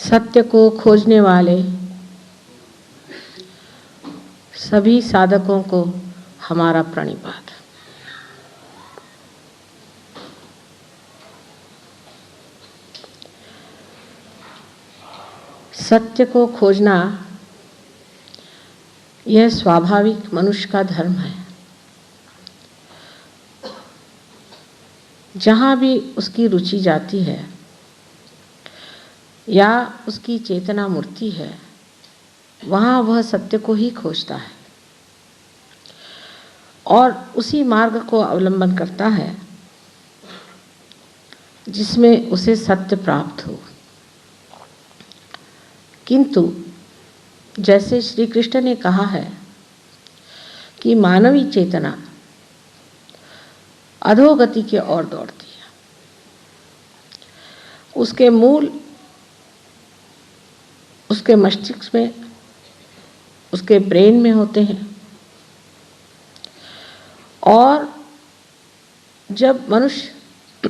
सत्य को खोजने वाले सभी साधकों को हमारा प्रणिपात। सत्य को खोजना यह स्वाभाविक मनुष्य का धर्म है। जहाँ भी उसकी रुचि जाती है या उसकी चेतना मूर्ति है, वहाँ वह सत्य को ही खोजता है और उसी मार्ग को अवलंबन करता है जिसमें उसे सत्य प्राप्त हो। किंतु जैसे श्री कृष्ण ने कहा है कि मानवी चेतना अधोगति की ओर दौड़ती है, उसके मूल उसके मस्तिष्क में, उसके ब्रेन में होते हैं। और जब मनुष्य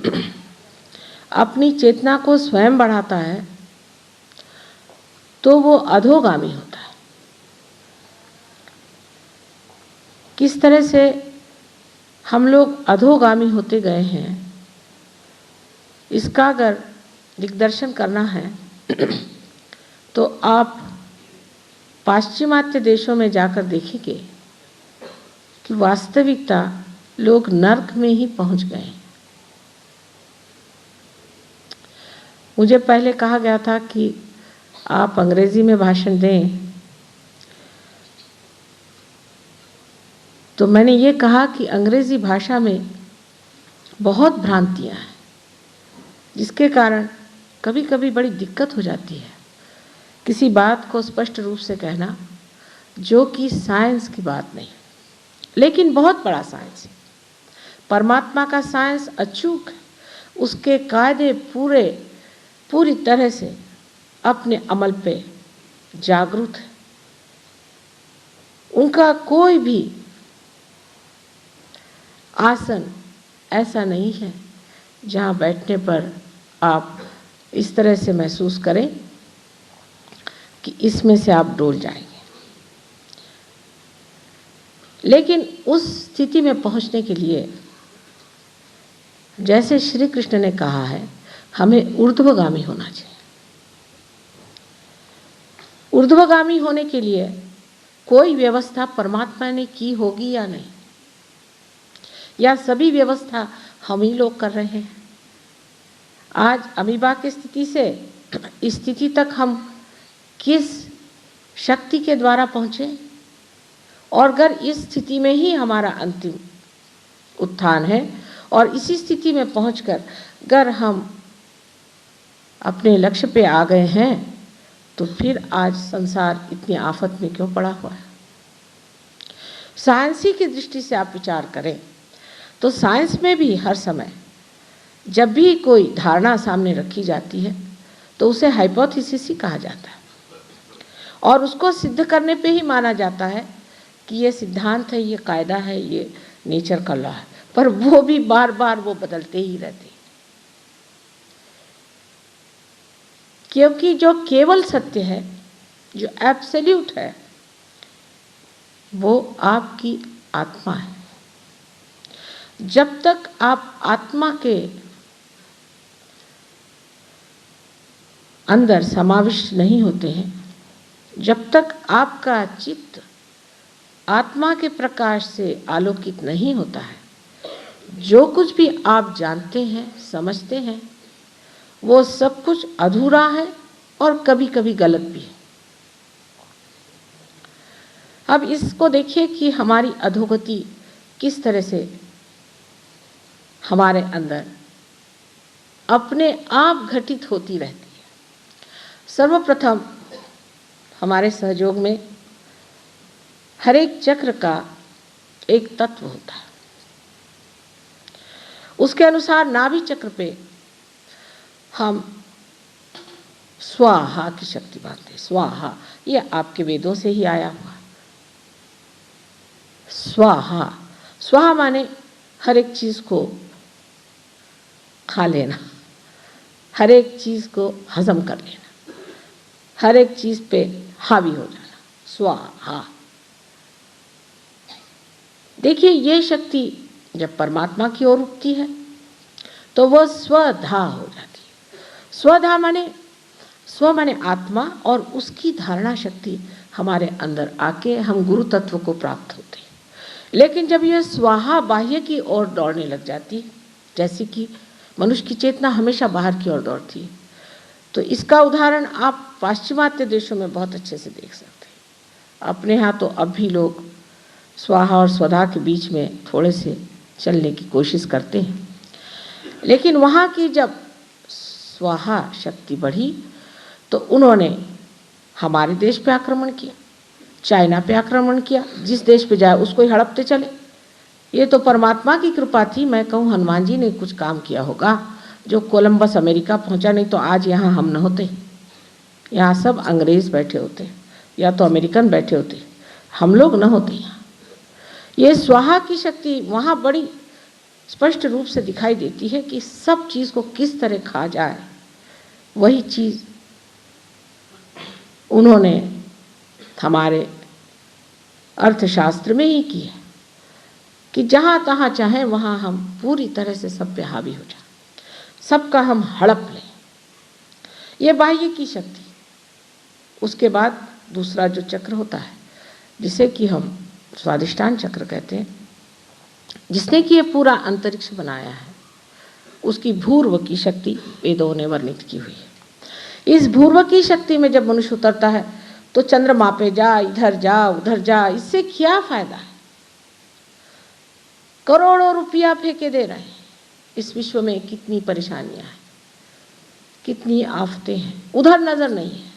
अपनी चेतना को स्वयं बढ़ाता है तो वो अधोगामी होता है। किस तरह से हम लोग अधोगामी होते गए हैं, इसका अगर दिग्दर्शन करना है तो आप पाश्चिमात्य देशों में जाकर देखेंगे कि वास्तविकता लोग नर्क में ही पहुंच गए हैं। मुझे पहले कहा गया था कि आप अंग्रेजी में भाषण दें, तो मैंने ये कहा कि अंग्रेजी भाषा में बहुत भ्रांतियां हैं, जिसके कारण कभी कभी बड़ी दिक्कत हो जाती है किसी बात को स्पष्ट रूप से कहना, जो कि साइंस की बात नहीं, लेकिन बहुत बड़ा साइंस है। परमात्मा का साइंस अचूक है, उसके कायदे पूरी तरह से अपने अमल पे जागरूक है। उनका कोई भी आसन ऐसा नहीं है जहाँ बैठने पर आप इस तरह से महसूस करें कि इसमें से आप डोल जाएंगे। लेकिन उस स्थिति में पहुंचने के लिए, जैसे श्री कृष्ण ने कहा है, हमें ऊर्ध्वगामी होना चाहिए। ऊर्ध्वगामी होने के लिए कोई व्यवस्था परमात्मा ने की होगी या नहीं, या सभी व्यवस्था हम ही लोग कर रहे हैं। आज अमीबा की स्थिति से इस स्थिति तक हम किस शक्ति के द्वारा पहुंचे, और अगर इस स्थिति में ही हमारा अंतिम उत्थान है और इसी स्थिति में पहुंचकर अगर हम अपने लक्ष्य पे आ गए हैं, तो फिर आज संसार इतनी आफत में क्यों पड़ा हुआ है। साइंसी की दृष्टि से आप विचार करें तो साइंस में भी हर समय जब भी कोई धारणा सामने रखी जाती है तो उसे हाइपोथेसिस ही कहा जाता है, और उसको सिद्ध करने पे ही माना जाता है कि ये सिद्धांत है, ये कायदा है, ये नेचर का लॉ है। पर वो भी बार बार वो बदलते ही रहते हैं, क्योंकि जो केवल सत्य है, जो एब्सोल्यूट है, वो आपकी आत्मा है। जब तक आप आत्मा के अंदर समाविष्ट नहीं होते हैं, जब तक आपका चित्त आत्मा के प्रकाश से आलोकित नहीं होता है, जो कुछ भी आप जानते हैं, समझते हैं, वो सब कुछ अधूरा है और कभी कभी गलत भी है। अब इसको देखिए कि हमारी अधोगति किस तरह से हमारे अंदर अपने आप घटित होती रहती है। सर्वप्रथम हमारे सहयोग में हर एक चक्र का एक तत्व होता है, उसके अनुसार नाभि चक्र पे हम स्वाहा की शक्ति बांधते हैं। स्वाहा ये आपके वेदों से ही आया हुआ। स्वाहा, स्वाहा माने हर एक चीज को खा लेना, हर एक चीज को हजम कर लेना। हर एक चीज पे हावी हो जाना, स्वाहा। देखिए ये शक्ति जब परमात्मा की ओर उठती है तो वह स्वधा हो जाती है। स्वधा माने, स्व माने आत्मा, और उसकी धारणा शक्ति हमारे अंदर आके हम गुरु तत्व को प्राप्त होते हैं। लेकिन जब यह स्वाहा बाह्य की ओर दौड़ने लग जाती है, जैसे कि मनुष्य की चेतना हमेशा बाहर की ओर दौड़ती है, तो इसका उदाहरण आप पाश्चिमात्य देशों में बहुत अच्छे से देख सकते हैं। अपने यहाँ तो अब भी लोग स्वाहा और स्वधा के बीच में थोड़े से चलने की कोशिश करते हैं, लेकिन वहाँ की जब स्वाहा शक्ति बढ़ी तो उन्होंने हमारे देश पे आक्रमण किया, चाइना पे आक्रमण किया, जिस देश पे जाए उसको ही हड़पते चले। ये तो परमात्मा की कृपा थी। मैं कहूँ हनुमान जी ने कुछ काम किया होगा जो कोलंबस अमेरिका पहुंचा, नहीं तो आज यहाँ हम न होते। यहाँ सब अंग्रेज बैठे होते या तो अमेरिकन बैठे होते, हम लोग न होते यहाँ। ये स्वाहा की शक्ति वहाँ बड़ी स्पष्ट रूप से दिखाई देती है कि सब चीज़ को किस तरह खा जाए। वही चीज़ उन्होंने हमारे अर्थशास्त्र में ही की है कि जहाँ तहाँ चाहे वहाँ हम पूरी तरह से सब पे हावी हो जाए, सबका हम हड़प लें। ये बाह्य की शक्ति। उसके बाद दूसरा जो चक्र होता है, जिसे कि हम स्वादिष्टान चक्र कहते हैं, जिसने कि ये पूरा अंतरिक्ष बनाया है, उसकी भूर्व की शक्ति वेदों ने वर्णित की हुई है। इस भूर्व की शक्ति में जब मनुष्य उतरता है तो चंद्रमा पे जा, इधर जा, उधर जा, इससे क्या फायदा है? करोड़ों रुपया फेंके दे रहे हैं। इस विश्व में कितनी परेशानियां हैं, कितनी आफतें हैं, उधर नजर नहीं है।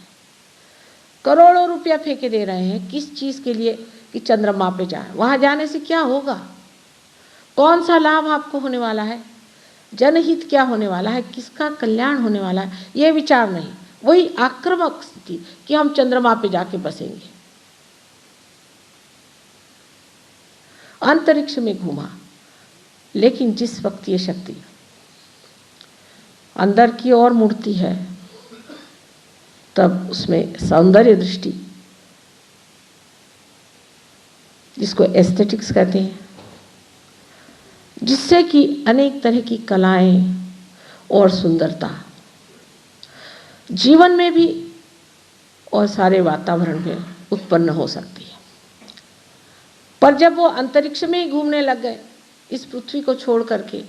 करोड़ों रुपया फेंके दे रहे हैं किस चीज के लिए? कि चंद्रमा पे जाए। वहां जाने से क्या होगा? कौन सा लाभ आपको होने वाला है? जनहित क्या होने वाला है? किसका कल्याण होने वाला है? ये विचार नहीं। वही आक्रामक स्थिति कि हम चंद्रमा पे जाके बसेंगे। अंतरिक्ष में घूमा, लेकिन जिस वक्त ये शक्ति अंदर की ओर मुड़ती है, तब उसमें सौंदर्य दृष्टि, जिसको एस्थेटिक्स कहते हैं, जिससे कि अनेक तरह की कलाएं और सुंदरता जीवन में भी और सारे वातावरण में उत्पन्न हो सकती है। पर जब वो अंतरिक्ष में ही घूमने लग गए इस पृथ्वी को छोड़ करके,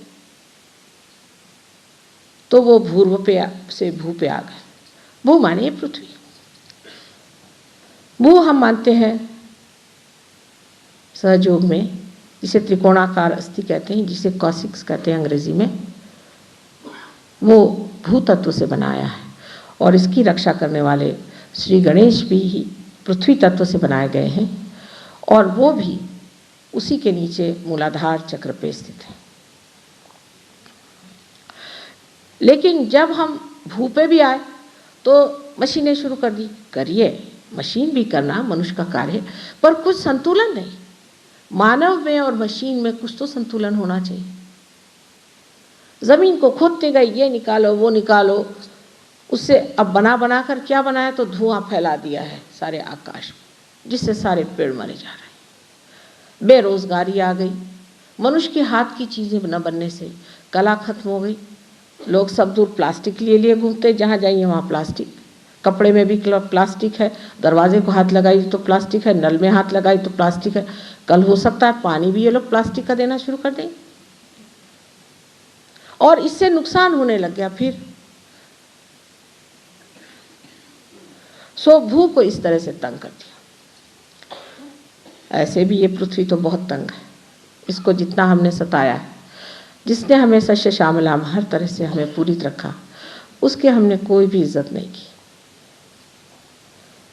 तो वो भूर्व पे से भू पे आ गए। भू माने पृथ्वी। भू हम मानते हैं सहयोग में, जिसे त्रिकोणाकार अस्थि कहते हैं, जिसे कॉसिक्स कहते हैं अंग्रेजी में, वो भू तत्व से बनाया है। और इसकी रक्षा करने वाले श्री गणेश भी ही पृथ्वी तत्व से बनाए गए हैं, और वो भी उसी के नीचे मूलाधार चक्र पे स्थित है। लेकिन जब हम भू पे भी आए तो मशीनें शुरू कर दी। करिए, मशीन भी करना मनुष्य का कार्य है, पर कुछ संतुलन नहीं। मानव में और मशीन में कुछ तो संतुलन होना चाहिए। जमीन को खोदते गए, ये निकालो वो निकालो, उससे अब बना बना कर क्या बनाया? तो धुआं फैला दिया है सारे आकाश में, जिससे सारे पेड़ मरे जा रहे हैं। बेरोजगारी आ गई। मनुष्य के हाथ की चीजें न बनने से कला खत्म हो गई। लोग सब दूर प्लास्टिक लिए घूमते, जहाँ जाइए वहाँ प्लास्टिक। कपड़े में भी प्लास्टिक है, दरवाजे को हाथ लगाई तो प्लास्टिक है, नल में हाथ लगाई तो प्लास्टिक है। कल हो सकता है पानी भी ये लोग प्लास्टिक का देना शुरू कर देंगे, और इससे नुकसान होने लग गया। फिर सो भू को इस तरह से तंग कर दिया। ऐसे भी ये पृथ्वी तो बहुत तंग है। इसको जितना हमने सताया है, जिसने हमें सस्य श्यामलाम हर तरह से हमें पूरित रखा, उसके हमने कोई भी इज्जत नहीं की।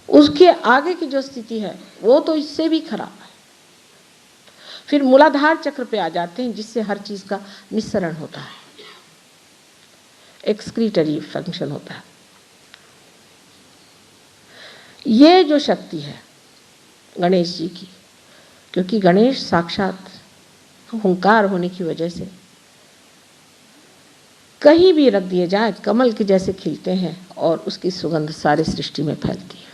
उसके आगे की जो स्थिति है वो तो इससे भी खराब है। फिर मूलाधार चक्र पे आ जाते हैं, जिससे हर चीज का निस्सरण होता है, एक्सक्रीटरी फंक्शन होता है। ये जो शक्ति है गणेश जी की, क्योंकि गणेश साक्षात हुंकार होने की वजह से कहीं भी रख दिए जाए कमल के जैसे खिलते हैं और उसकी सुगंध सारी सृष्टि में फैलती है।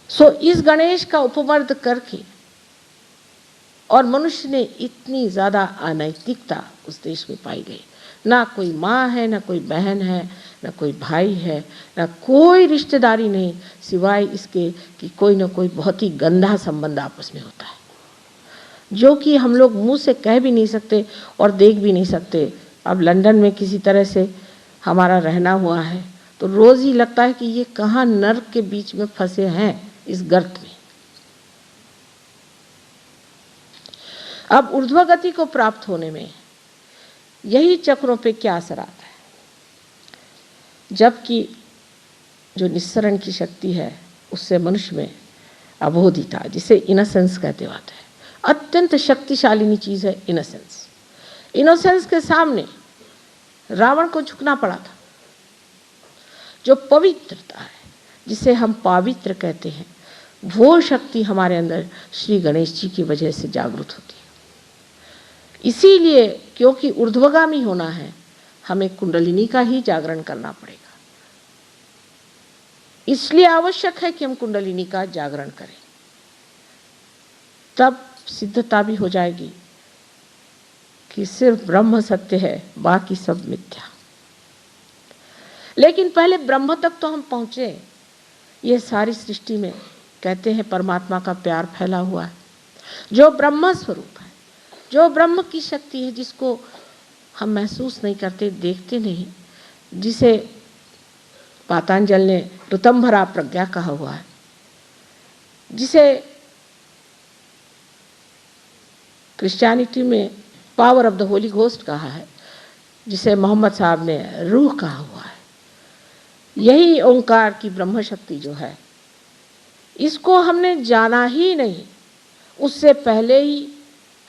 सो इस गणेश का उपमर्द करके और मनुष्य ने इतनी ज़्यादा अनैतिकता उस देश में पाई गई। ना कोई माँ है, ना कोई बहन है, ना कोई भाई है, ना कोई रिश्तेदारी नहीं, सिवाय इसके कि कोई ना कोई बहुत ही गंदा संबंध आपस में होता है, जो कि हम लोग मुंह से कह भी नहीं सकते और देख भी नहीं सकते। अब लंदन में किसी तरह से हमारा रहना हुआ है तो रोज़ ही लगता है कि ये कहाँ नर्क के बीच में फंसे हैं, इस गर्त में। अब ऊर्ध्वगति को प्राप्त होने में यही चक्रों पे क्या असर आता है, जबकि जो निस्सरण की शक्ति है उससे मनुष्य में अबोधिता, जिसे इनोसेंस कहते होते हैं, अत्यंत शक्तिशालिनी चीज़ है इनोसेंस। इनोसेंस के सामने रावण को झुकना पड़ा था। जो पवित्रता है, जिसे हम पवित्र कहते हैं, वो शक्ति हमारे अंदर श्री गणेश जी की वजह से जागृत होती है। इसीलिए क्योंकि ऊर्ध्वगामी होना है, हमें कुंडलिनी का ही जागरण करना पड़ेगा। इसलिए आवश्यक है कि हम कुंडलिनी का जागरण करें, तब सिद्धता भी हो जाएगी कि सिर्फ ब्रह्म सत्य है, बाकी सब मिथ्या। लेकिन पहले ब्रह्म तक तो हम पहुंचे। ये सारी सृष्टि में कहते हैं परमात्मा का प्यार फैला हुआ है, जो ब्रह्म स्वरूप है, जो ब्रह्म की शक्ति है, जिसको हम महसूस नहीं करते, देखते नहीं, जिसे पातंजल ने ऋतंभरा प्रज्ञा कहा हुआ है, जिसे क्रिश्चियनिटी में power of the Holi ghost कहा है, जिसे मोहम्मद साहब ने रूह कहा हुआ है। यही ओंकार की ब्रह्म शक्ति जो है, इसको हमने जाना ही नहीं, उससे पहले ही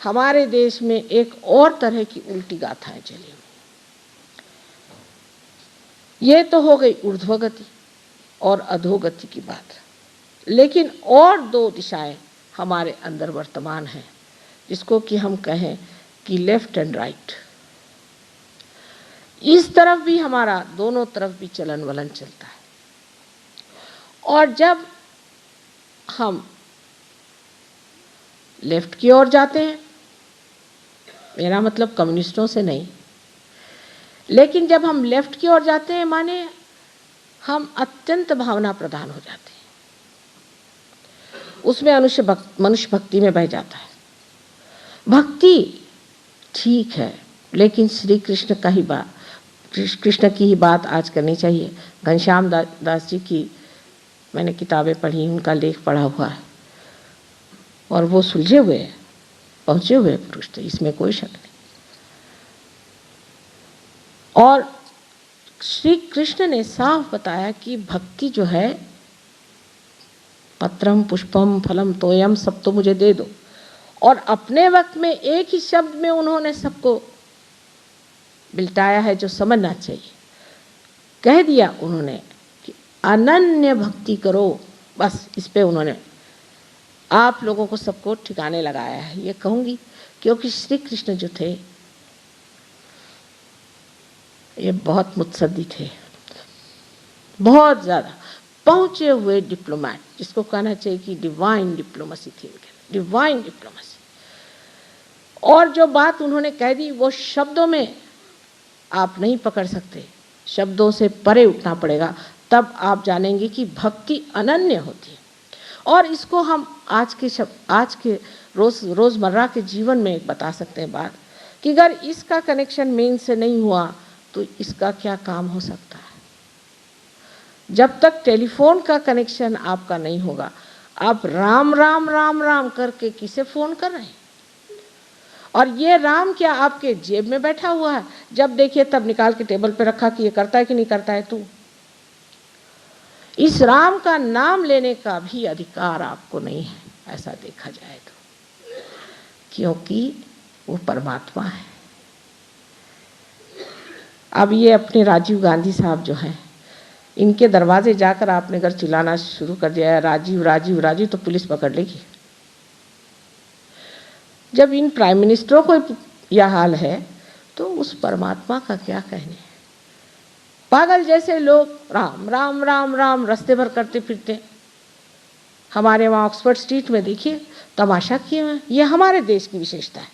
हमारे देश में एक और तरह की उल्टी गाथाएं चली हुई। ये तो हो गई ऊर्ध्वगति और अधोगति की बात, लेकिन और दो दिशाएं हमारे अंदर वर्तमान हैं, जिसको कि हम कहें कि लेफ्ट एंड राइट। इस तरफ भी हमारा दोनों तरफ भी चलन वलन चलता है। और जब हम लेफ्ट की ओर जाते हैं, मेरा मतलब कम्युनिस्टों से नहीं, लेकिन जब हम लेफ्ट की ओर जाते हैं, माने हम अत्यंत भावना प्रधान हो जाते हैं, उसमें मनुष्य भक्ति में बह जाता है। भक्ति ठीक है, लेकिन श्री कृष्ण का ही बात, कृष्ण की ही बात आज करनी चाहिए। घनश्याम दास जी की मैंने किताबें पढ़ी, उनका लेख पढ़ा हुआ है, और वो सुलझे हुए हैं, पहुँचे हुए पुरुष थे, इसमें कोई शक नहीं। और श्री कृष्ण ने साफ बताया कि भक्ति जो है, पत्रम पुष्पम फलम तोयम, सब तो मुझे दे दो। और अपने वक्त में एक ही शब्द में उन्होंने सबको बिल्टाया है, जो समझना चाहिए। कह दिया उन्होंने कि अनन्य भक्ति करो, बस इस पे उन्होंने आप लोगों को सबको ठिकाने लगाया है, ये कहूँगी, क्योंकि श्री कृष्ण जो थे ये बहुत मुत्सद्दी थे, बहुत ज़्यादा पहुँचे हुए डिप्लोमैट, जिसको कहना चाहिए कि डिवाइन डिप्लोमेसी थी उनके, डिवाइन डिप्लोमेसी। और जो बात उन्होंने कह दी वो शब्दों में आप नहीं पकड़ सकते, शब्दों से परे उठना पड़ेगा, तब आप जानेंगे कि भक्ति अनन्य होती है। और इसको हम आज के रोज़मर्रा के जीवन में एक बता सकते हैं बात, कि अगर इसका कनेक्शन मेन से नहीं हुआ तो इसका क्या काम हो सकता है। जब तक टेलीफोन का कनेक्शन आपका नहीं होगा, आप राम राम राम राम करके किसे फ़ोन कर रहे हैं, और ये राम क्या आपके जेब में बैठा हुआ है, जब देखिए तब निकाल के टेबल पे रखा कि ये करता है कि नहीं करता है तू। इस राम का नाम लेने का भी अधिकार आपको नहीं है, ऐसा देखा जाए तो, क्योंकि वो परमात्मा है। अब ये अपने राजीव गांधी साहब जो हैं, इनके दरवाजे जाकर आपने अगर चिल्लाना शुरू कर दिया है राजीव राजीव राजीव, तो पुलिस पकड़ लेगी। जब इन प्राइम मिनिस्टरों को यह हाल है तो उस परमात्मा का क्या कहने। पागल जैसे लोग राम राम राम राम रास्ते भर करते फिरते। हमारे वहाँ ऑक्सफोर्ड स्ट्रीट में देखिए तमाशा किए हुए। ये हमारे देश की विशेषता है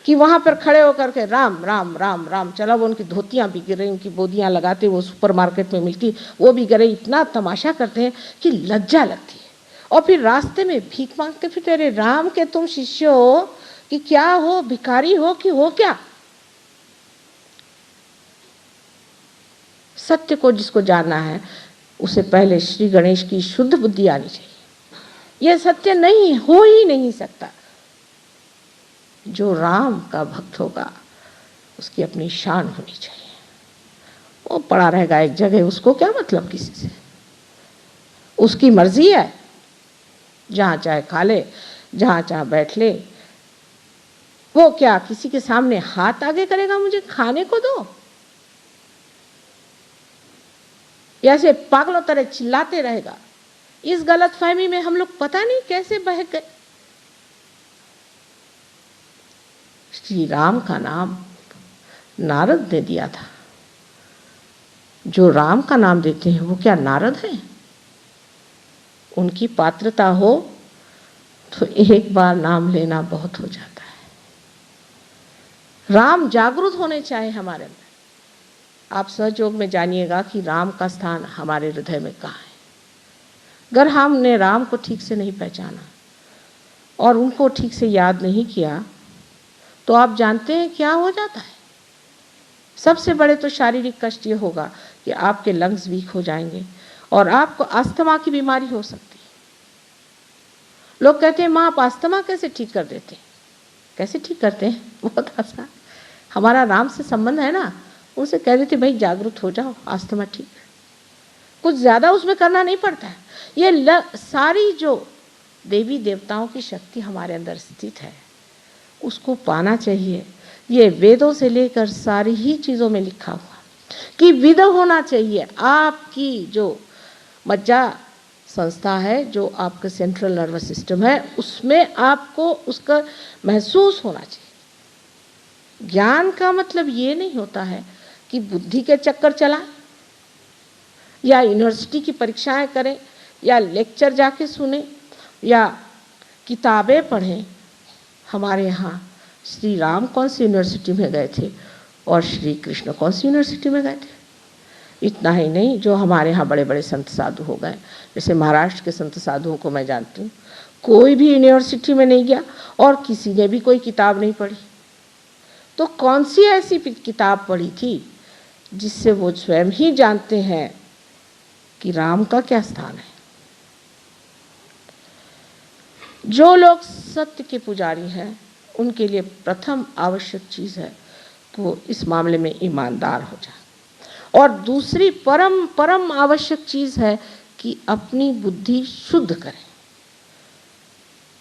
कि वहाँ पर खड़े होकर के राम राम राम राम। चला वो उनकी धोतियाँ भी गिर रही, उनकी बोदियाँ लगाते, वो सुपरमार्केट में मिलती वो भी गिर रही। इतना तमाशा करते हैं कि लज्जा लगती है। और फिर रास्ते में भीख मांगते फिर, अरे राम के तुम शिष्य हो कि क्या हो, भिखारी हो कि हो क्या। सत्य को जिसको जानना है उसे पहले श्री गणेश की शुद्ध बुद्धि आनी चाहिए। यह सत्य नहीं हो ही नहीं सकता। जो राम का भक्त होगा उसकी अपनी शान होनी चाहिए। वो पड़ा रहेगा एक जगह, उसको क्या मतलब किसी से। उसकी मर्जी है, जहाँ चाहे खा ले, जहाँ चाहे बैठ ले। वो क्या किसी के सामने हाथ आगे करेगा मुझे खाने को दो, या ऐसे पागलों तरह चिल्लाते रहेगा। इस गलतफहमी में हम लोग पता नहीं कैसे बहक गए। श्री राम का नाम नारद ने दिया था। जो राम का नाम देते हैं वो क्या नारद हैं? उनकी पात्रता हो तो एक बार नाम लेना बहुत हो जाता है। राम जागृत होने चाहिए हमारे में। आप सहयोग में जानिएगा कि राम का स्थान हमारे हृदय में कहाँ है। अगर हमने राम को ठीक से नहीं पहचाना और उनको ठीक से याद नहीं किया तो आप जानते हैं क्या हो जाता है। सबसे बड़े तो शारीरिक कष्ट ये होगा कि आपके लंग्स वीक हो जाएंगे और आपको अस्थमा की बीमारी हो सकती है। लोग कहते हैं माँ आप अस्थमा कैसे ठीक कर देते हैं? कैसे ठीक करते हैं? बहुत आसान। हमारा राम से संबंध है ना, उनसे कह देते भाई जागरूक हो जाओ, अस्थमा ठीक। कुछ ज़्यादा उसमें करना नहीं पड़ता है। ये सारी जो देवी देवताओं की शक्ति हमारे अंदर स्थित है उसको पाना चाहिए। ये वेदों से लेकर सारी ही चीज़ों में लिखा हुआ कि विद होना चाहिए। आपकी जो मज्जा संस्था है, जो आपका सेंट्रल नर्वस सिस्टम है, उसमें आपको उसका महसूस होना चाहिए। ज्ञान का मतलब ये नहीं होता है कि बुद्धि के चक्कर चलाएं या यूनिवर्सिटी की परीक्षाएं करें या लेक्चर जाके सुने या किताबें पढ़ें। हमारे यहाँ श्री राम कौन सी यूनिवर्सिटी में गए थे और श्री कृष्ण कौन सी यूनिवर्सिटी में गए थे? इतना ही नहीं, जो हमारे यहाँ बड़े बड़े संत साधु हो गए, जैसे महाराष्ट्र के संत साधुओं को मैं जानती हूँ, कोई भी यूनिवर्सिटी में नहीं गया और किसी ने भी कोई किताब नहीं पढ़ी। तो कौन सी ऐसी किताब पढ़ी थी जिससे वो स्वयं ही जानते हैं कि राम का क्या स्थान है। जो लोग सत्य के पुजारी हैं उनके लिए प्रथम आवश्यक चीज़ है कि वो इस मामले में ईमानदार हो जाए, और दूसरी परम आवश्यक चीज़ है कि अपनी बुद्धि शुद्ध करें।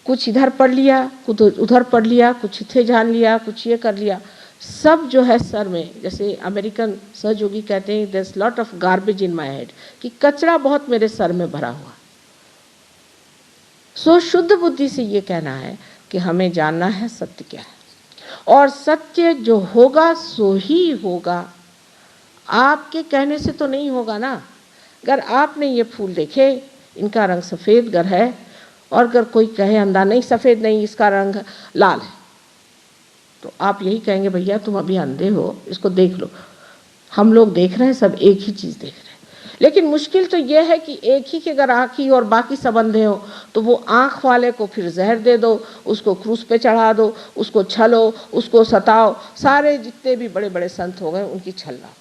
कुछ इधर पढ़ लिया, कुछ उधर पढ़ लिया, कुछ इथे जान लिया, कुछ ये कर लिया, सब जो है सर में, जैसे अमेरिकन सहयोगी कहते हैं there is lot of garbage in my head, कि कचरा बहुत मेरे सर में भरा हुआ। सो शुद्ध बुद्धि से ये कहना है कि हमें जानना है सत्य क्या है, और सत्य जो होगा सो ही होगा। आपके कहने से तो नहीं होगा ना। अगर आपने ये फूल देखे, इनका रंग सफ़ेद गर है, और अगर कोई कहे अंधा नहीं सफ़ेद नहीं इसका रंग लाल है, तो आप यही कहेंगे भैया तुम अभी अंधे हो, इसको देख लो। हम लोग देख रहे हैं, सब एक ही चीज़ देख रहे हैं। लेकिन मुश्किल तो यह है कि एक ही के अगर आँख ही और बाकी सब अंधे हो तो वो आँख वाले को फिर जहर दे दो, उसको क्रूस पे चढ़ा दो, उसको छलो, उसको सताओ। सारे जितने भी बड़े बड़े संत हो गए उनकी छलना।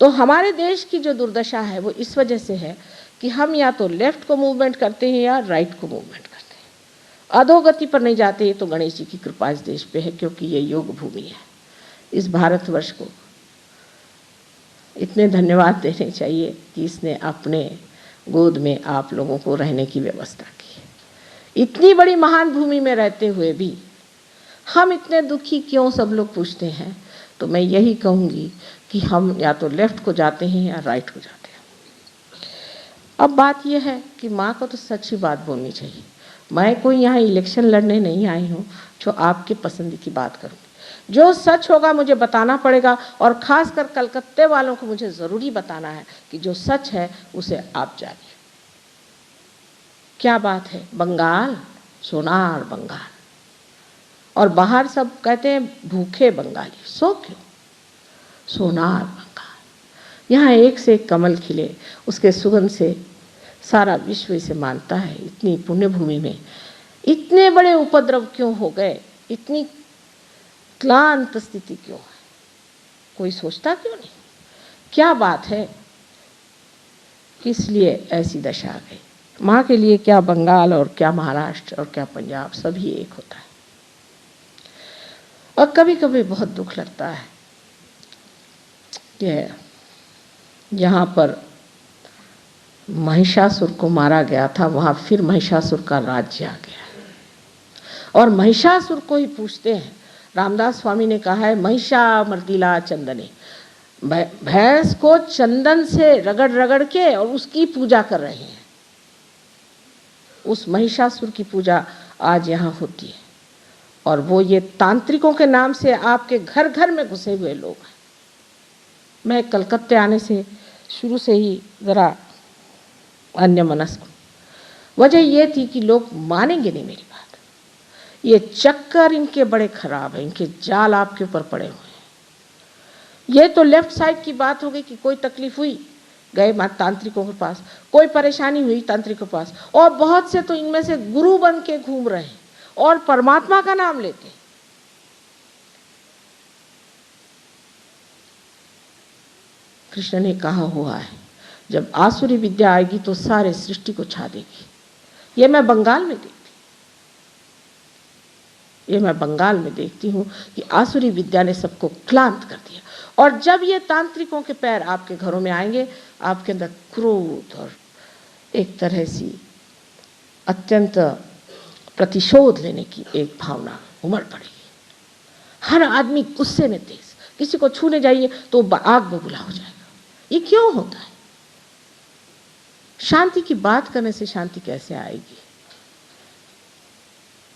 तो हमारे देश की जो दुर्दशा है वो इस वजह से है कि हम या तो लेफ्ट को मूवमेंट करते हैं या राइट को मूवमेंट करते हैं। अधोगति पर नहीं जाते। ये तो गणेश जी की कृपा इस देश पे है, क्योंकि ये योग भूमि है। इस भारतवर्ष को इतने धन्यवाद देने चाहिए कि इसने अपने गोद में आप लोगों को रहने की व्यवस्था की। इतनी बड़ी महान भूमि में रहते हुए भी हम इतने दुखी क्यों, सब लोग पूछते हैं। तो मैं यही कहूँगी कि हम या तो लेफ्ट को जाते हैं या राइट को जाते हैं। अब बात यह है कि माँ को तो सच्ची बात बोलनी चाहिए। मैं कोई यहाँ इलेक्शन लड़ने नहीं आई हूँ जो आपकी पसंद की बात करूँगी। जो सच होगा मुझे बताना पड़ेगा, और ख़ासकर कलकत्ते वालों को मुझे ज़रूरी बताना है कि जो सच है उसे आप जानिए। क्या बात है, बंगाल, सोनार बंगाल, और बाहर सब कहते हैं भूखे बंगाली, सो क्यों, सोनार बंगाल। यहाँ एक से एक कमल खिले, उसके सुगंध से सारा विश्व इसे मानता है। इतनी पुण्य भूमि में इतने बड़े उपद्रव क्यों हो गए, इतनी क्लांत स्थिति क्यों है, कोई सोचता क्यों नहीं? क्या बात है, किस लिए ऐसी दशा आ गई? माँ के लिए क्या बंगाल और क्या महाराष्ट्र और क्या पंजाब, सभी एक होता है। और कभी कभी बहुत दुख लगता है कि यहाँ पर महिषासुर को मारा गया था, वहाँ फिर महिषासुर का राज्य आ गया है, और महिषासुर को ही पूछते हैं। रामदास स्वामी ने कहा है, महिषा मर्दिला चंदने, भैंस को चंदन से रगड़ रगड़ के और उसकी पूजा कर रहे हैं। उस महिषासुर की पूजा आज यहाँ होती है, और वो ये तांत्रिकों के नाम से आपके घर घर में घुसे हुए लोग हैं। मैं कलकत्ते आने से शुरू से ही ज़रा अन्य मनस्क, वजह ये थी कि लोग मानेंगे नहीं मेरी बात। ये चक्कर इनके बड़े खराब हैं, इनके जाल आपके ऊपर पड़े हुए हैं। ये तो लेफ्ट साइड की बात हो गई कि कोई तकलीफ हुई गए तांत्रिकों के पास, कोई परेशानी हुई तांत्रिकों के पास, और बहुत से तो इनमें से गुरु बन के घूम रहे हैं और परमात्मा का नाम लेते हैं। कृष्ण ने कहा हुआ है, जब आसुरी विद्या आएगी तो सारे सृष्टि को छा देगी। ये मैं बंगाल में देखती हूँ कि आसुरी विद्या ने सबको क्लांत कर दिया। और जब ये तांत्रिकों के पैर आपके घरों में आएंगे, आपके अंदर क्रोध और एक तरह सी अत्यंत प्रतिशोध लेने की एक भावना उमड़ पड़ेगी। हर आदमी गुस्से में तेज, किसी को छूने जाइए तो आग बबूला हो जाएगा। ये क्यों होता है? शांति की बात करने से शांति कैसे आएगी?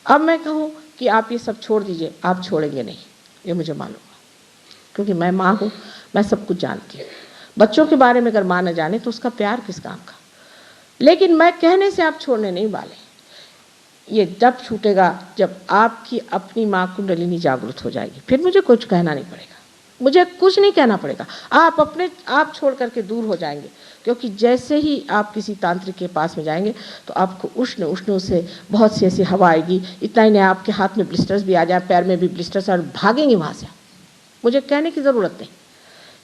अब मैं कहूँ कि आप ये सब छोड़ दीजिए, आप छोड़ेंगे नहीं, ये मुझे मालूम है, क्योंकि मैं माँ हूँ, मैं सब कुछ जानती हूँ। बच्चों के बारे में अगर माँ न जाने तो उसका प्यार किस काम का? लेकिन मैं कहने से आप छोड़ने नहीं वाले। ये जब छूटेगा जब आपकी अपनी माँ कुंडलिनी जागृत हो जाएगी, फिर मुझे कुछ कहना नहीं पड़ेगा, मुझे कुछ नहीं कहना पड़ेगा। आप अपने आप छोड़ करके दूर हो जाएंगे, क्योंकि जैसे ही आप किसी तांत्रिक के पास में जाएंगे तो आपको उष्ण उष्ण से बहुत सी ऐसी हवा आएगी, इतना ही नहीं आपके हाथ में ब्लिस्टर्स भी आ जाए, पैर में भी ब्लिस्टर्स, और भागेंगे वहाँ से। मुझे कहने की ज़रूरत नहीं।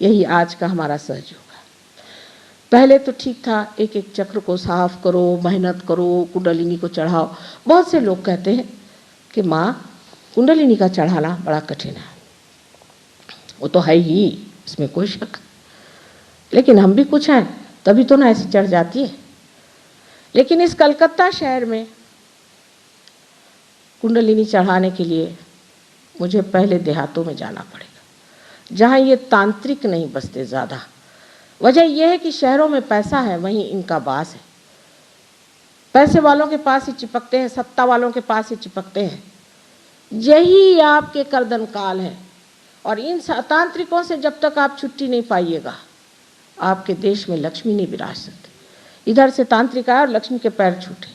यही आज का हमारा सहयोग है। पहले तो ठीक था, एक एक चक्र को साफ करो, मेहनत करो, कुंडलिनी को चढ़ाओ। बहुत से लोग कहते हैं कि माँ कुंडलिनी का चढ़ाना बड़ा कठिन है। वो तो है ही, इसमें कोई शक, लेकिन हम भी कुछ हैं तभी तो ना ऐसी चढ़ जाती है। लेकिन इस कलकत्ता शहर में कुंडलिनी चढ़ाने के लिए मुझे पहले देहातों में जाना पड़ेगा, जहाँ ये तांत्रिक नहीं बसते ज़्यादा। वजह यह है कि शहरों में पैसा है, वहीं इनका वास है। पैसे वालों के पास ही चिपकते हैं, सत्ता वालों के पास ही चिपकते हैं। यही आपके कर्दन काल है, और इन तांत्रिकों से जब तक आप छुट्टी नहीं पाइएगा, आपके देश में लक्ष्मी नहीं विराज सकती। इधर से तांत्रिक आए और लक्ष्मी के पैर छूटे।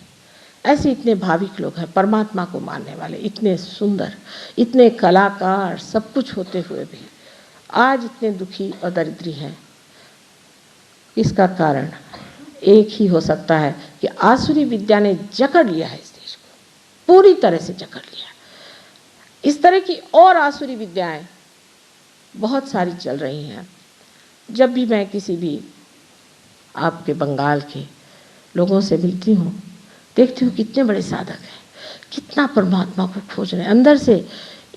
ऐसे इतने भाविक लोग हैं, परमात्मा को मानने वाले, इतने सुंदर, इतने कलाकार, सब कुछ होते हुए भी आज इतने दुखी और दरिद्री हैं। इसका कारण एक ही हो सकता है कि आसुरी विद्या ने जकड़ लिया है इस देश को, पूरी तरह से जकड़ लिया। इस तरह की और आसुरी विद्याएं बहुत सारी चल रही हैं। जब भी मैं किसी भी आपके बंगाल के लोगों से मिलती हूँ, देखती हूँ कितने बड़े साधक हैं, कितना परमात्मा को खोज रहे हैं, अंदर से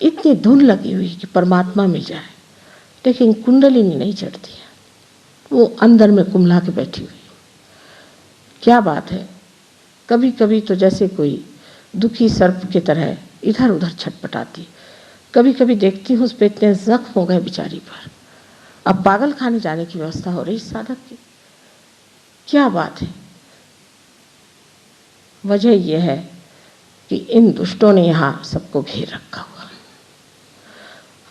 इतनी धुन लगी हुई कि परमात्मा मिल जाए, लेकिन कुंडलिनी नहीं चढ़ती है, वो अंदर में कुम्हला के बैठी हुई। क्या बात है? कभी कभी तो जैसे कोई दुखी सर्प की तरह इधर उधर छटपटाती। कभी कभी देखती हूँ उस पर इतने जख्म हो गए बेचारी पर, अब पागल खाने जाने की व्यवस्था हो रही इस साधक की। क्या बात है? वजह यह है कि इन दुष्टों ने यहाँ सबको घेर रखा हुआ।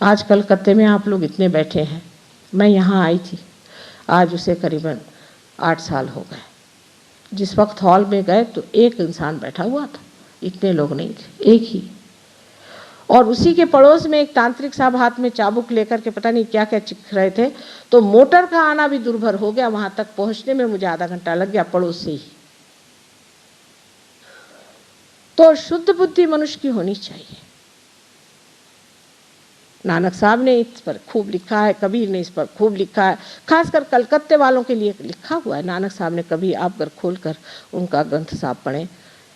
आज कलकत्ते में आप लोग इतने बैठे हैं, मैं यहाँ आई थी, आज उसे करीबन 8 साल हो गए। जिस वक्त हॉल में गए तो एक इंसान बैठा हुआ था, इतने लोग नहीं थे, एक ही। और उसी के पड़ोस में एक तांत्रिक साहब हाथ में चाबुक लेकर के पता नहीं क्या क्या चिख रहे थे। तो मोटर का आना भी दुर्भर हो गया, वहां तक पहुंचने में मुझे आधा घंटा लग गया, पड़ोस से ही। तो शुद्ध बुद्धि मनुष्य की होनी चाहिए। नानक साहब ने इस पर खूब लिखा है, कबीर ने इस पर खूब लिखा है, खासकर कलकत्ते वालों के लिए लिखा हुआ है नानक साहब ने। कभी आप अगर खोलकर उनका ग्रंथ साहब पढ़ें,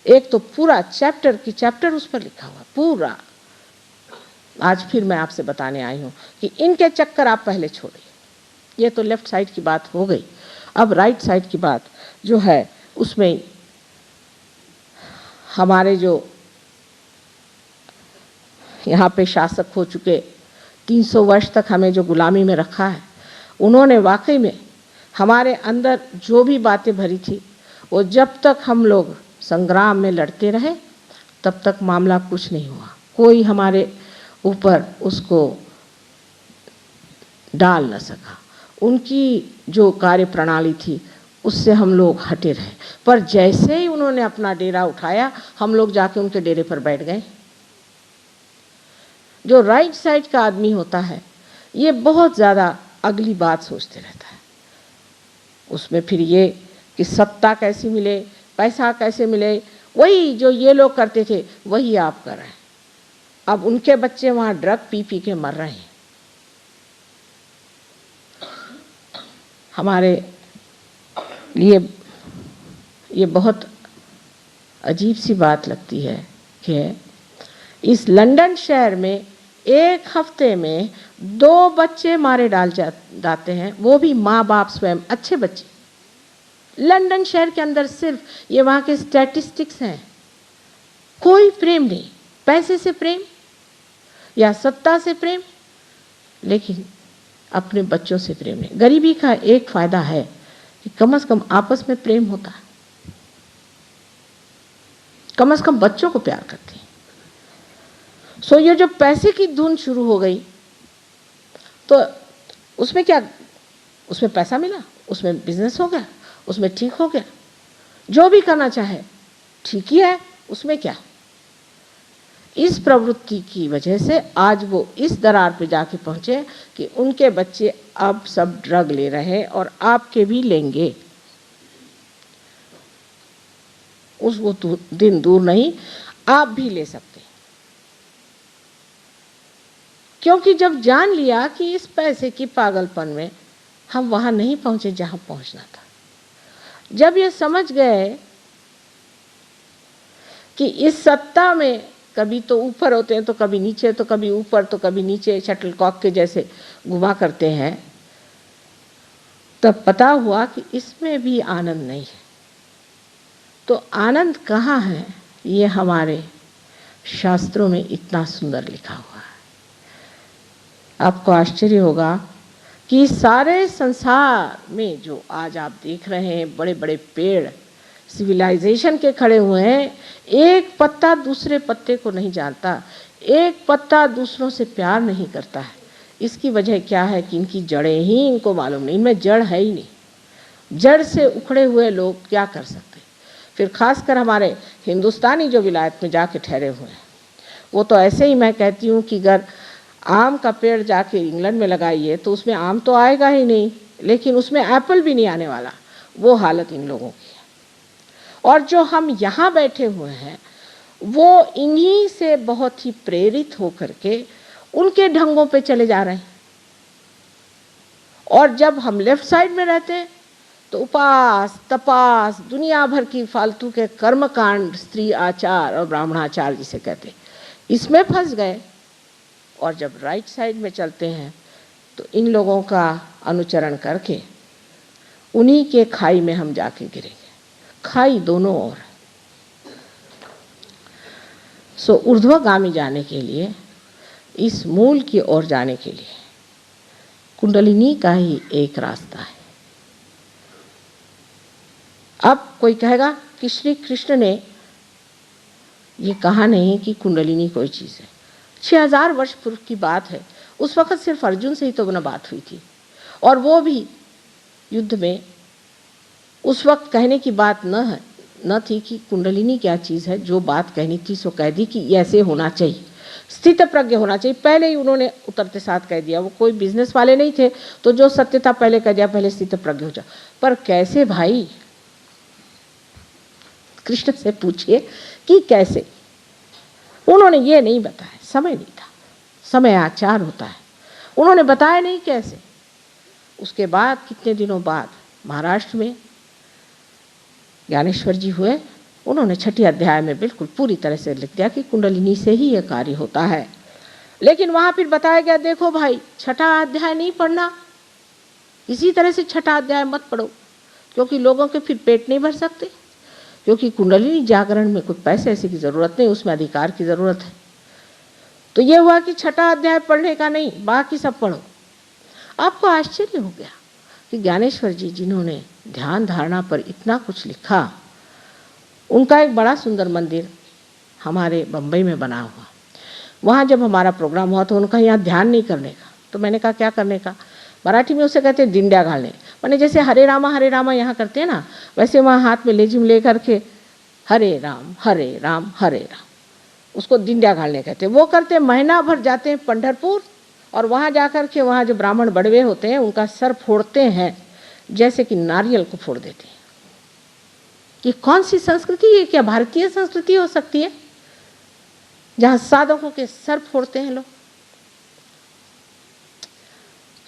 एक तो पूरा चैप्टर की चैप्टर उस पर लिखा हुआ पूरा। आज फिर मैं आपसे बताने आई हूँ कि इनके चक्कर आप पहले छोड़िए। ये तो लेफ्ट साइड की बात हो गई, अब राइट साइड की बात जो है उसमें हमारे जो यहाँ पे शासक हो चुके, 300 वर्ष तक हमें जो गुलामी में रखा है, उन्होंने वाकई में हमारे अंदर जो भी बातें भरी थी वो जब तक हम लोग संग्राम में लड़ते रहे तब तक मामला कुछ नहीं हुआ। कोई हमारे ऊपर उसको डाल न सका। उनकी जो कार्य प्रणाली थी उससे हम लोग हटे रहे, पर जैसे ही उन्होंने अपना डेरा उठाया हम लोग जाके उनके डेरे पर बैठ गए। जो राइट साइड का आदमी होता है ये बहुत ज़्यादा अगली बात सोचते रहता है। उसमें फिर ये कि सत्ता कैसी मिले, पैसा कैसे मिले, वही जो ये लोग करते थे वही आप कर रहे हैं। अब उनके बच्चे वहाँ ड्रग पी पी के मर रहे हैं। हमारे लिए ये बहुत अजीब सी बात लगती है कि इस लंदन शहर में एक हफ्ते में 2 बच्चे मारे डाल जाते हैं, वो भी माँ बाप स्वयं, अच्छे बच्चे। लंदन शहर के अंदर सिर्फ ये वहाँ के स्टैटिस्टिक्स हैं। कोई प्रेम नहीं, पैसे से प्रेम या सत्ता से प्रेम, लेकिन अपने बच्चों से प्रेम नहीं। गरीबी का एक फायदा है कि कम से कम आपस में प्रेम होता है, कम से कम बच्चों को प्यार करते हैं। सो ये जो पैसे की धुन शुरू हो गई तो उसमें क्या, उसमें पैसा मिला, उसमें बिजनेस हो गया, उसमें ठीक हो गया, जो भी करना चाहे ठीक ही है, उसमें क्या। इस प्रवृत्ति की वजह से आज वो इस दरार पे जाके पहुंचे कि उनके बच्चे अब सब ड्रग ले रहे हैं और आपके भी लेंगे। उस वो दिन दूर नहीं, आप भी ले सकते। क्योंकि जब जान लिया कि इस पैसे की पागलपन में हम वहां नहीं पहुंचे जहां पहुंचना था, जब ये समझ गए कि इस सत्ता में कभी तो ऊपर होते हैं तो कभी नीचे, तो कभी ऊपर तो कभी नीचे, शटलकॉक के जैसे घुमा करते हैं, तब पता हुआ कि इसमें भी आनंद नहीं है। तो आनंद कहाँ है, ये हमारे शास्त्रों में इतना सुंदर लिखा हुआ है। आपको आश्चर्य होगा कि सारे संसार में जो आज आप देख रहे हैं बड़े बड़े पेड़ सिविलाइजेशन के खड़े हुए हैं, एक पत्ता दूसरे पत्ते को नहीं जानता, एक पत्ता दूसरों से प्यार नहीं करता है। इसकी वजह क्या है कि इनकी जड़ें ही इनको मालूम नहीं, इनमें जड़ है ही नहीं। जड़ से उखड़े हुए लोग क्या कर सकते। फिर खासकर हमारे हिंदुस्तानी जो विलायत में जाके ठहरे हुए हैं, वो तो ऐसे ही, मैं कहती हूँ कि अगर आम का पेड़ जाके इंग्लैंड में लगाइए तो उसमें आम तो आएगा ही नहीं, लेकिन उसमें एप्पल भी नहीं आने वाला। वो हालत इन लोगों की है। और जो हम यहाँ बैठे हुए हैं वो इन्हीं से बहुत ही प्रेरित होकर के उनके ढंगों पे चले जा रहे हैं। और जब हम लेफ्ट साइड में रहते हैं तो उपास तपास दुनिया भर की फालतू के कर्मकांड, स्त्री आचार और ब्राह्मणाचार जिसे कहते हैं, इसमें फंस गए। और जब राइट साइड में चलते हैं तो इन लोगों का अनुचरण करके उन्हीं के खाई में हम जाके गिरेंगे। खाई दोनों ओर। सो ऊर्ध्वगामी जाने के लिए, इस मूल की ओर जाने के लिए कुंडलिनी का ही एक रास्ता है। अब कोई कहेगा कि श्री कृष्ण ने ये कहा नहीं कि कुंडलिनी कोई चीज़ है। 6000 वर्ष पूर्व की बात है। उस वक़्त सिर्फ अर्जुन से ही तो ना बात हुई थी, और वो भी युद्ध में। उस वक्त कहने की बात न थी कि कुंडलिनी क्या चीज़ है। जो बात कहनी थी सो कह दी कि ऐसे होना चाहिए, स्थित प्रज्ञ होना चाहिए। पहले ही उन्होंने उतरते साथ कह दिया। वो कोई बिजनेस वाले नहीं थे, तो जो सत्य था पहले कह दिया, पहले स्थित प्रज्ञ हो जा। पर कैसे भाई, कृष्ण से पूछिए कि कैसे। उन्होंने ये नहीं बताया, समय नहीं था, समय आचार होता है। उन्होंने बताया नहीं कैसे। उसके बाद कितने दिनों बाद महाराष्ट्र में ज्ञानेश्वर जी हुए। उन्होंने 6 अध्याय में बिल्कुल पूरी तरह से लिख दिया कि कुंडलिनी से ही यह कार्य होता है। लेकिन वहां फिर बताया गया, देखो भाई 6 अध्याय नहीं पढ़ना, इसी तरह से 6 अध्याय मत पढ़ो, क्योंकि लोगों के फिर पेट नहीं भर सकते। क्योंकि कुंडलिनी जागरण में कोई पैसे ऐसे की ज़रूरत नहीं, उसमें अधिकार की ज़रूरत है। तो ये हुआ कि 6 अध्याय पढ़ने का नहीं, बाकी सब पढ़ो। आपको आश्चर्य हो गया कि ज्ञानेश्वर जी, जिन्होंने ध्यान धारणा पर इतना कुछ लिखा, उनका एक बड़ा सुंदर मंदिर हमारे बम्बई में बना हुआ। वहाँ जब हमारा प्रोग्राम हुआ तो उनका यहाँ ध्यान नहीं करने का। तो मैंने कहा क्या करने का? मराठी में उसे कहते हैं दिंड्या घालने। मैंने जैसे हरे रामा यहाँ करते हैं ना, वैसे वहाँ हाथ में लेजिम ले करके हरे राम हरे राम हरे राम, उसको दिंड्या घालने कहते हैं। वो करते महीना भर जाते हैं पंढरपुर, और वहाँ जाकर के वहाँ जो ब्राह्मण बड़वे होते हैं उनका सर फोड़ते हैं, जैसे कि नारियल को फोड़ देते हैं। ये कौन सी संस्कृति है? क्या भारतीय संस्कृति हो सकती है जहाँ साधकों के सर फोड़ते हैं लोग?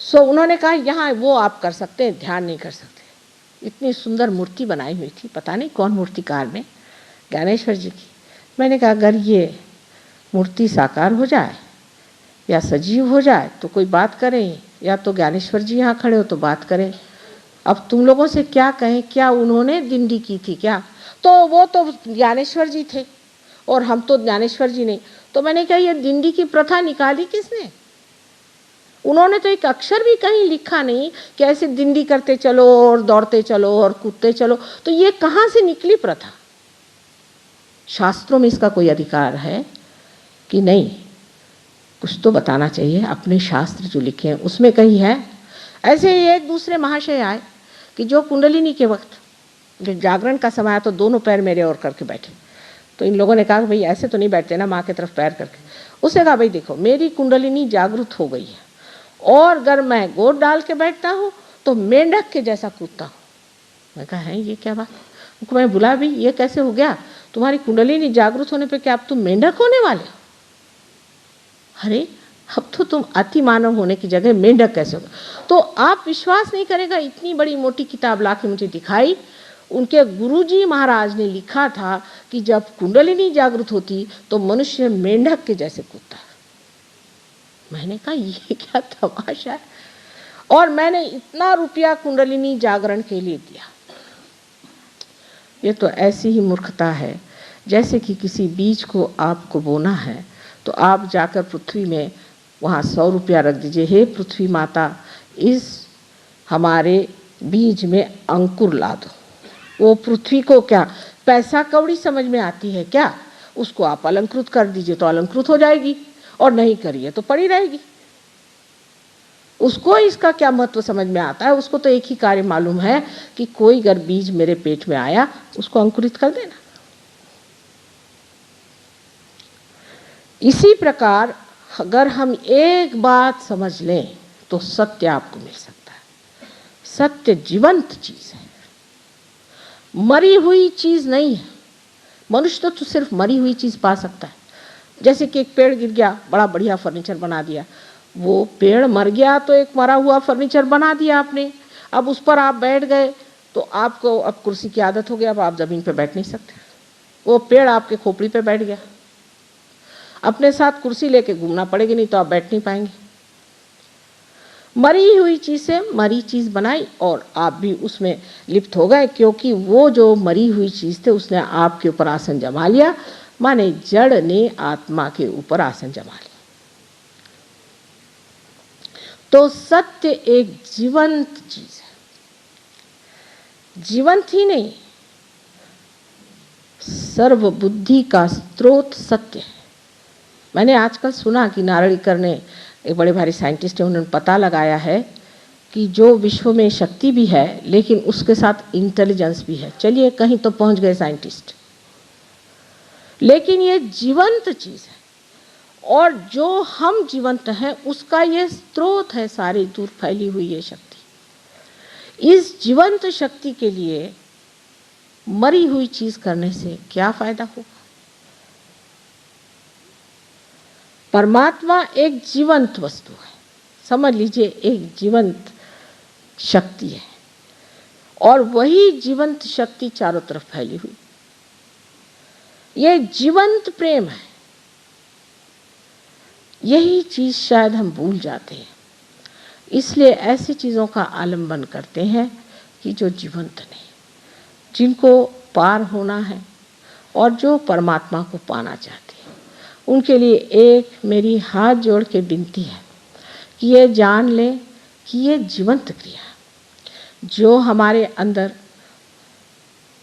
सो उन्होंने कहा यहाँ वो आप कर सकते हैं, ध्यान नहीं कर सकते। इतनी सुंदर मूर्ति बनाई हुई थी, पता नहीं कौन मूर्तिकार ने, ज्ञानेश्वर जी की। मैंने कहा अगर ये मूर्ति साकार हो जाए या सजीव हो जाए तो कोई बात करें, या तो ज्ञानेश्वर जी यहाँ खड़े हो तो बात करें। अब तुम लोगों से क्या कहें, क्या उन्होंने दिंडी की थी क्या? तो वो तो ज्ञानेश्वर जी थे और हम तो ज्ञानेश्वर जी नहीं। तो मैंने कहा ये दिंडी की प्रथा निकाली किसने? उन्होंने तो एक अक्षर भी कहीं लिखा नहीं कि ऐसे दिंडी करते चलो और दौड़ते चलो और कूदते चलो। तो ये कहाँ से निकली प्रथा? शास्त्रों में इसका कोई अधिकार है कि नहीं? कुछ तो बताना चाहिए। अपने शास्त्र जो लिखे हैं उसमें कहीं है? ऐसे ही एक दूसरे महाशय आए कि जो कुंडलिनी के वक्त जागरण का समय आया तो दोनों पैर मेरे ओर करके बैठे। तो इन लोगों ने कहा भाई ऐसे तो नहीं बैठते ना, माँ की तरफ पैर करके। उसने कहा भाई देखो मेरी कुंडलिनी जागृत हो गई है, और अगर मैं गोद डाल के बैठता हूँ तो मेंढक के जैसा कूदता हूँ। मैं कहा है ये क्या बात? उनको मैं बुला भी, ये कैसे हो गया? तुम्हारी कुंडलिनी जागृत होने पे क्या अब तुम मेंढक होने वाले हो? अरे अब तो तुम अति मानव होने की जगह मेंढक कैसे होगा? तो आप विश्वास नहीं करेगा, इतनी बड़ी मोटी किताब ला के मुझे दिखाई। उनके गुरुजी महाराज ने लिखा था कि जब कुंडलिनी जागृत होती तो मनुष्य मेंढक के जैसे कूदता। मैंने कहा ये क्या तमाशा है? और मैंने इतना रुपया कुंडलिनी जागरण के लिए दिया। ये तो ऐसी ही मूर्खता है जैसे कि किसी बीज को आपको बोना है तो आप जाकर पृथ्वी में वहाँ 100 रुपया रख दीजिए, हे पृथ्वी माता इस हमारे बीज में अंकुर ला दो। वो पृथ्वी को क्या पैसा कौड़ी समझ में आती है क्या? उसको आप अलंकृत कर दीजिए तो अलंकृत हो जाएगी, और नहीं करिए तो पड़ी रहेगी। उसको इसका क्या महत्व समझ में आता है? उसको तो एक ही कार्य मालूम है कि कोई अगर बीज मेरे पेट में आया उसको अंकुरित कर देना। इसी प्रकार अगर हम एक बात समझ लें तो सत्य आपको मिल सकता है। सत्य जीवंत चीज है, मरी हुई चीज नहीं है। मनुष्य तो सिर्फ मरी हुई चीज पा सकता है। जैसे कि एक पेड़ गिर गया, बड़ा बढ़िया फर्नीचर बना दिया। वो पेड़ मर गया तो एक मरा हुआ फर्नीचर बना दिया आपने। अब उस पर आप बैठ गए तो आपको अब कुर्सी की आदत हो गया, अब आप जमीन पे बैठ नहीं सकते। वो पेड़ आपके खोपड़ी पे बैठ गया, अपने साथ कुर्सी लेके घूमना पड़ेगी, नहीं तो आप बैठ नहीं पाएंगे। मरी हुई चीज से मरी चीज बनाई और आप भी उसमें लिप्त हो गए, क्योंकि वो जो मरी हुई चीज थे उसने आपके ऊपर आसन जमा लिया। माने जड़ ने आत्मा के ऊपर आसन जमा लिया। तो सत्य एक जीवंत चीज है। जीवंत ही नहीं, सर्व बुद्धि का स्रोत सत्य है। मैंने आजकल सुना कि नारळीकर ने, एक बड़े भारी साइंटिस्ट है, उन्होंने पता लगाया है कि जो विश्व में शक्ति भी है लेकिन उसके साथ इंटेलिजेंस भी है। चलिए कहीं तो पहुंच गए साइंटिस्ट, लेकिन ये जीवंत चीज है और जो हम जीवंत हैं उसका ये स्रोत है सारी दूर फैली हुई ये शक्ति। इस जीवंत शक्ति के लिए मरी हुई चीज करने से क्या फायदा होगा? परमात्मा एक जीवंत वस्तु है, समझ लीजिए, एक जीवंत शक्ति है और वही जीवंत शक्ति चारों तरफ फैली हुई। ये जीवंत प्रेम है। यही चीज शायद हम भूल जाते हैं, इसलिए ऐसी चीजों का आलंबन करते हैं कि जो जीवंत नहीं, जिनको पार होना है और जो परमात्मा को पाना चाहते हैं, उनके लिए एक मेरी हाथ जोड़ के विनती है कि ये जान लें कि ये जीवंत क्रिया जो हमारे अंदर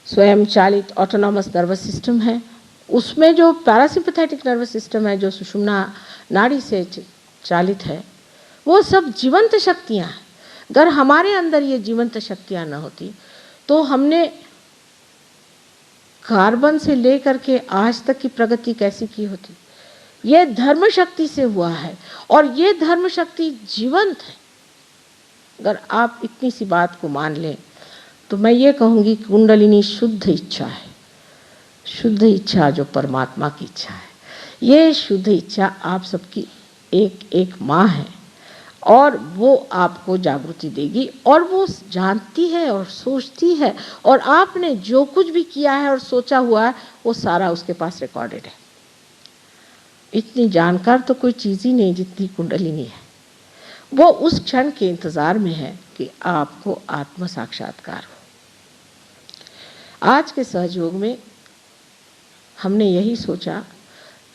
स्वयं चालित ऑटोनॉमस नर्वस सिस्टम है, उसमें जो पैरासिम्पैथेटिक नर्वस सिस्टम है जो सुषुम्ना नाड़ी से चालित है, वो सब जीवंत शक्तियाँ हैं। अगर हमारे अंदर ये जीवंत शक्तियाँ न होती तो हमने कार्बन से लेकर के आज तक की प्रगति कैसी की होती? ये धर्म शक्ति से हुआ है और ये धर्म शक्ति जीवंत है। अगर आप इतनी सी बात को मान लें तो मैं ये कहूँगी कुंडलिनी शुद्ध इच्छा है, शुद्ध इच्छा जो परमात्मा की इच्छा है। ये शुद्ध इच्छा आप सबकी एक एक माँ है और वो आपको जागृति देगी और वो जानती है और सोचती है और आपने जो कुछ भी किया है और सोचा हुआ है वो सारा उसके पास रिकॉर्डेड है। इतनी जानकार तो कोई चीज़ ही नहीं जितनी कुंडलिनी है। वो उस क्षण के इंतज़ार में है कि आपको आत्म साक्षात्कार हो। आज के सहयोग में हमने यही सोचा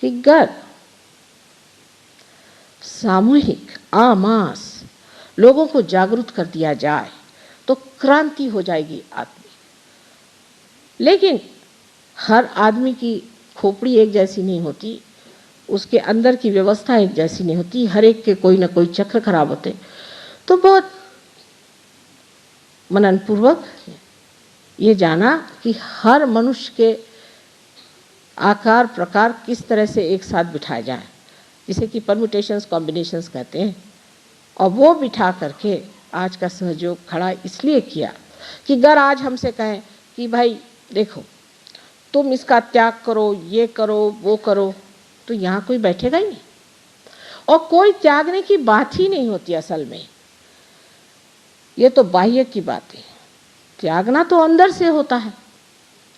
कि अगर सामूहिक आमास लोगों को जागरूक कर दिया जाए तो क्रांति हो जाएगी आदमी। लेकिन हर आदमी की खोपड़ी एक जैसी नहीं होती, उसके अंदर की व्यवस्था एक जैसी नहीं होती, हर एक के कोई ना कोई चक्र खराब होते। तो बहुत मननपूर्वक ये जाना कि हर मनुष्य के आकार प्रकार किस तरह से एक साथ बिठाए जाएं, जिसे कि परम्यूटेशंस कॉम्बिनेशंस कहते हैं, और वो बिठा करके आज का सहयोग खड़ा इसलिए किया कि अगर आज हमसे कहें कि भाई देखो तुम इसका त्याग करो, ये करो, वो करो, तो यहाँ कोई बैठेगा ही नहीं और कोई त्यागने की बात ही नहीं होती। असल में ये तो बाह्य की बात है, त्यागना तो अंदर से होता है।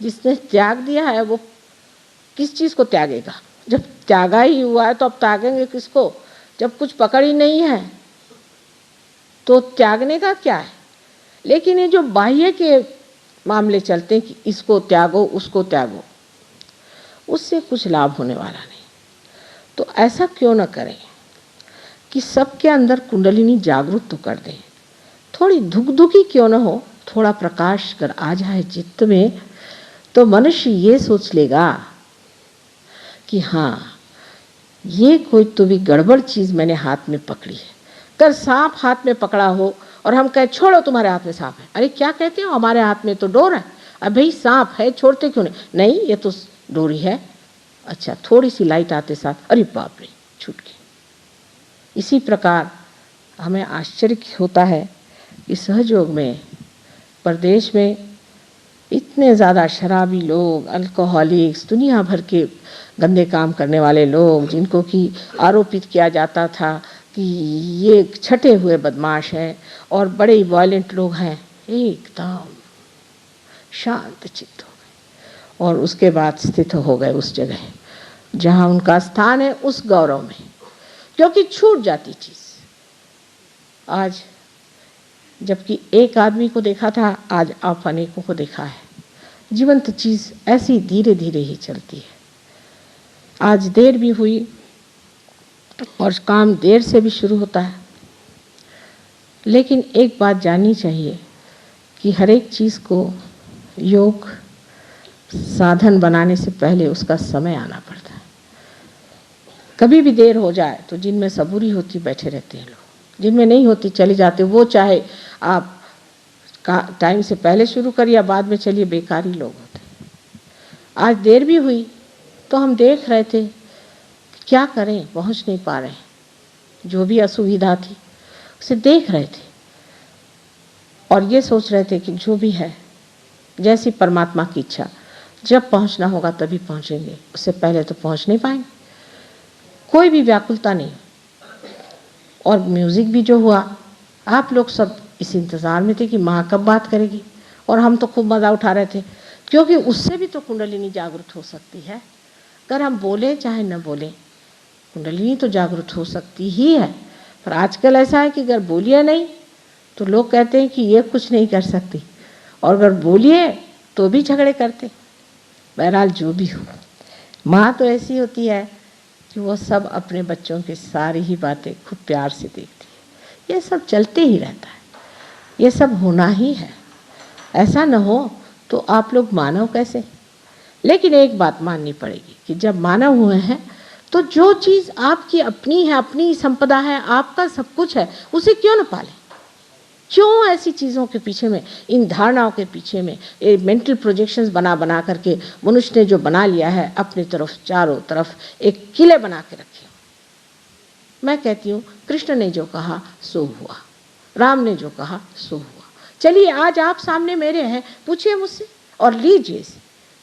जिसने त्याग दिया है वो किस चीज़ को त्यागेगा? जब त्यागा ही हुआ है तो अब त्यागेंगे किसको? जब कुछ पकड़ ही नहीं है तो त्यागने का क्या है? लेकिन ये जो बाह्य के मामले चलते हैं कि इसको त्यागो, उसको त्यागो, उससे कुछ लाभ होने वाला नहीं। तो ऐसा क्यों न करें कि सबके अंदर कुंडलिनी जागरूक तो कर दें। थोड़ी धुकधुकी क्यों न हो, थोड़ा प्रकाश कर आ जाए चित्त में, तो मनुष्य ये सोच लेगा कि हाँ ये कोई तो भी गड़बड़ चीज़ मैंने हाथ में पकड़ी है। अगर सांप हाथ में पकड़ा हो और हम कहें छोड़ो तुम्हारे हाथ में सांप है, अरे क्या कहते हो, हमारे हाथ में तो डोर है। अब भाई सांप है, छोड़ते क्यों नहीं? नहीं ये तो डोरी है। अच्छा, थोड़ी सी लाइट आते साथ अरे बाप रे छूट गई। इसी प्रकार हमें आश्चर्य होता है कि सहयोग में प्रदेश में इतने ज़्यादा शराबी लोग, अल्कोहलिक्स, दुनिया भर के गंदे काम करने वाले लोग, जिनको कि आरोपित किया जाता था कि ये छटे हुए बदमाश हैं और बड़े ही वायलेंट लोग हैं, एकदम शांत चित्त हो गए और उसके बाद स्थित हो गए उस जगह जहाँ उनका स्थान है, उस गौरव में, क्योंकि छूट जाती चीज़। आज जबकि एक आदमी को देखा था, आज आप अनेकों को देखा है। जीवंत चीज़ ऐसी धीरे धीरे ही चलती है। आज देर भी हुई और काम देर से भी शुरू होता है, लेकिन एक बात जाननी चाहिए कि हर एक चीज़ को योग साधन बनाने से पहले उसका समय आना पड़ता है। कभी भी देर हो जाए तो जिनमें सबूरी होती बैठे रहते हैं लोग, जिनमें नहीं होती चले जाते। वो चाहे आप टाइम से पहले शुरू करिए या बाद में चलिए, बेकारी लोग होते हैं। आज देर भी हुई तो हम देख रहे थे क्या करें, पहुंच नहीं पा रहे, जो भी असुविधा थी उसे देख रहे थे और ये सोच रहे थे कि जो भी है जैसी परमात्मा की इच्छा, जब पहुंचना होगा तभी पहुंचेंगे, उससे पहले तो पहुंच नहीं पाएंगे। कोई भी व्याकुलता नहीं। और म्यूज़िक भी जो हुआ, आप लोग सब इस इंतज़ार में थे कि माँ कब बात करेगी, और हम तो खूब मज़ा उठा रहे थे, क्योंकि उससे भी तो कुंडलिनी जागृत हो सकती है। अगर हम बोलें चाहे न बोलें, कुंडलिनी तो जागृत हो सकती ही है। पर आजकल ऐसा है कि अगर बोलिए नहीं तो लोग कहते हैं कि ये कुछ नहीं कर सकती, और अगर बोलिए तो भी झगड़े करते। बहरहाल जो भी हो, माँ तो ऐसी होती है कि वो सब अपने बच्चों की सारी ही बातें खूब प्यार से देखती है। ये सब चलते ही रहता है, ये सब होना ही है। ऐसा न हो तो आप लोग मानव कैसे। लेकिन एक बात माननी पड़ेगी कि जब मानव हुए हैं तो जो चीज़ आपकी अपनी है, अपनी संपदा है, आपका सब कुछ है, उसे क्यों न पालें। क्यों ऐसी चीज़ों के पीछे में, इन धारणाओं के पीछे में, ये मेंटल प्रोजेक्शंस बना बना करके मनुष्य ने जो बना लिया है अपनी तरफ, चारों तरफ एक किले बना के रखे। मैं कहती हूँ कृष्ण ने जो कहा सो हुआ, राम ने जो कहा सो हुआ। चलिए आज आप सामने मेरे हैं, पूछिए मुझसे और लीजिए इसे,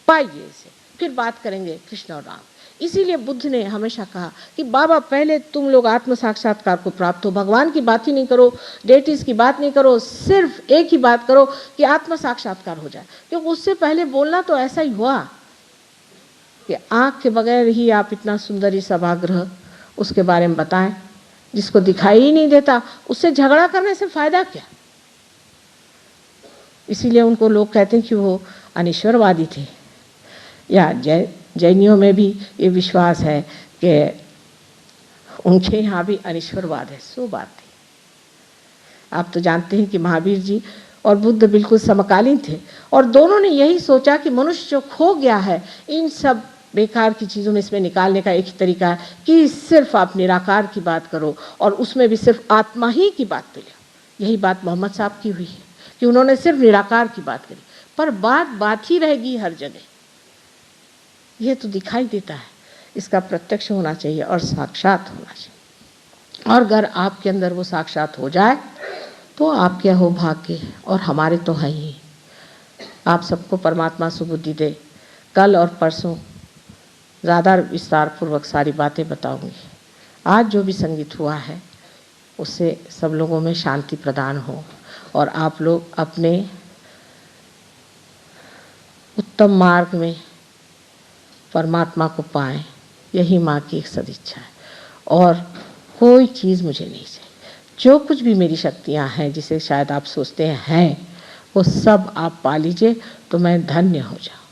पाइए इसे, फिर बात करेंगे कृष्ण और राम। इसीलिए बुद्ध ने हमेशा कहा कि बाबा पहले तुम लोग आत्म साक्षात्कार को प्राप्त हो, भगवान की बात ही नहीं करो, डेटीज की बात नहीं करो, सिर्फ एक ही बात करो कि आत्म साक्षात्कार हो जाए। क्योंकि उससे पहले बोलना तो ऐसा ही हुआ कि आँख के बगैर ही आप इतना सुंदर ही सभागृह उसके बारे में बताएं, जिसको दिखाई ही नहीं देता, उससे झगड़ा करने से फायदा क्या। इसीलिए उनको लोग कहते हैं कि वो अनिश्वरवादी थे। या जैनियों में भी ये विश्वास है कि उनके यहाँ भी अनिश्वरवाद है। सो बात थी। आप तो जानते हैं कि महावीर जी और बुद्ध बिल्कुल समकालीन थे, और दोनों ने यही सोचा कि मनुष्य जो खो गया है इन सब बेकार की चीज़ों में, इसमें निकालने का एक ही तरीका है कि सिर्फ आप निराकार की बात करो और उसमें भी सिर्फ आत्मा ही की बात पे लो। यही बात मोहम्मद साहब की हुई है कि उन्होंने सिर्फ निराकार की बात करी, पर बात ही रहेगी हर जगह। यह तो दिखाई देता है, इसका प्रत्यक्ष होना चाहिए और साक्षात होना चाहिए। और अगर आपके अंदर वो साक्षात हो जाए तो आपके हो भाग्य, और हमारे तो हैं ही। आप सबको परमात्मा सुबुद्धि दे। कल और परसों ज़्यादा विस्तार पूर्वक सारी बातें बताऊंगी। आज जो भी संगीत हुआ है उससे सब लोगों में शांति प्रदान हो और आप लोग अपने उत्तम मार्ग में परमात्मा को पाएं, यही माँ की एक सदिच्छा है। और कोई चीज़ मुझे नहीं चाहिए। जो कुछ भी मेरी शक्तियाँ हैं, जिसे शायद आप सोचते हैं, वो सब आप पा लीजिए तो मैं धन्य हो जाऊँ।